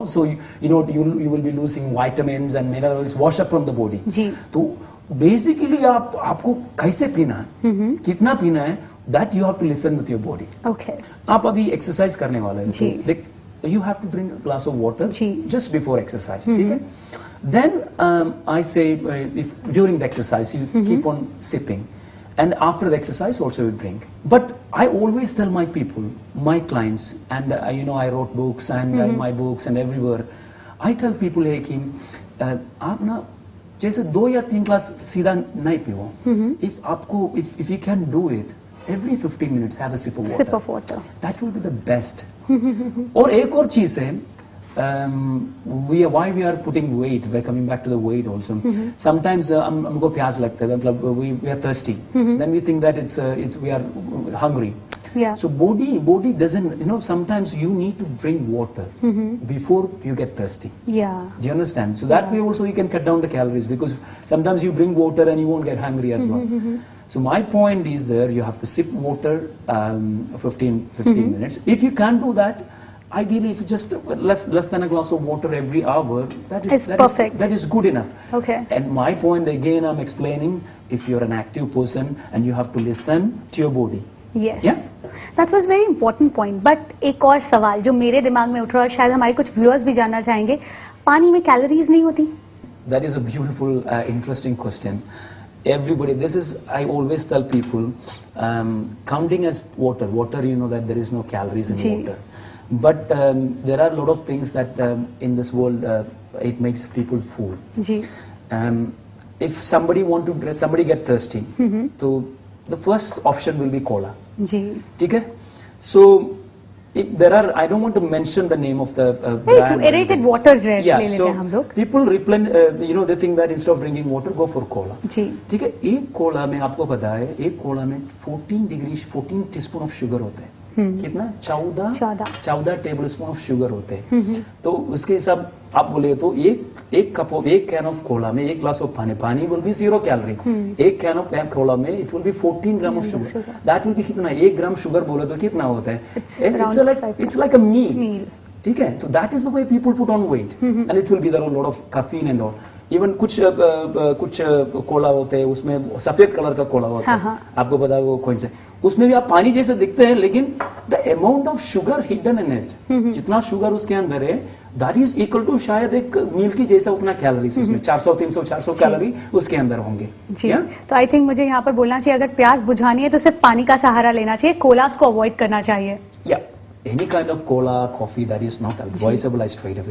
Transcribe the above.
So you will be losing vitamins and minerals, wash up from the body. जी. तो basically आपको कैसे पीना है, कितना पीना है, that you have to listen with your body. Okay. आप अभी एक्सरसाइज करने वाले हैं, जी. तो देख, you have to drink a glass of water ji. just before exercise. ठीक है? Then I say if during the exercise you keep on sipping, and after the exercise also you drink. But I always tell my people, my clients, and I wrote books and my books and everywhere. I tell people, hey कि आप ना जैसे 2 या 3 glass सीधा नहीं पियो. If you can do it, every 15 minutes have a sip of water. Sip of water. That will be the best. और एक और चीज है, why we are putting weight, we're coming back to the weight also. Sometimes हमको प्यास लगता है, मतलब we are thirsty. Then we think that it's we are hungry. Yeah. So body doesn't, sometimes you need to drink water before you get thirsty. Yeah. Do you understand? So that way also you can cut down the calories, because sometimes you drink water and you won't get hungry as well. So my point is there, you have to sip water 15 minutes. If you can't do that, ideally, if you just less than a glass of water every hour, that is perfect. That is good enough. Okay. And my point again, I'm explaining, if you're an active person and you have to listen to your body. Yes. Yeah? That was very important point. But एक और सवाल जो मेरे दिमाग में उठ रहा है, शायद हमारे कुछ व्यूअर्स भी जानना चाहेंगे, पानी में कैलोरीज नहीं होती? That is a beautiful, interesting question. Everybody, I always tell people, counting as water, you know that there is no calories in water. But there are a lot of things that in this world, it makes people full. Ji. If somebody get thirsty, so the first option will be cola. जी. ठीक है? So if there are, I don't want to mention the name of the brand. Aerated water ले Yeah, लेते so हैं हम लोग. people they think that instead of drinking water, go for cola. जी. ठीक है? एक कोला में आपको पता है, एक कोला में 14 टीस्पून ऑफ शुगर होते हैं. कितना? 14 टेबल स्पून ऑफ शुगर होते हैं. तो उसके हिसाब आप बोले तो एक कैन ऑफ कोला में 1 ग्लास ऑफ पानी will be 0 कैलोरी. एक कैन ऑफ कोला में it will be 14 gram of sugar. That will be कितना? 1 ग्राम शुगर बोले तो कितना होता है? It's like a meal. ठीक है? तो that is the way people put on weight. And it will be there a lot of caffeine and all. Even कुछ कोला होते हैं, उसमें सफेद कलर का कोला होता है. आपको पता है वो कौन सा? उसमें भी आप पानी जैसे दिखते हैं, लेकिन the amount of sugar hidden in it, जितना शुगर उसके अंदर है, दैट इज इक्वल टू शायद एक मील की जैसा उतना कैलोरीज उसमें 400 कैलोरी उसके अंदर होंगे. तो आई थिंक मुझे यहाँ पर बोलना चाहिए, अगर प्यास बुझानी है तो सिर्फ पानी का सहारा लेना चाहिए, कोलास को अवॉइड करना चाहिए. या any kind of Cola, coffee, that is not advisable. I straight away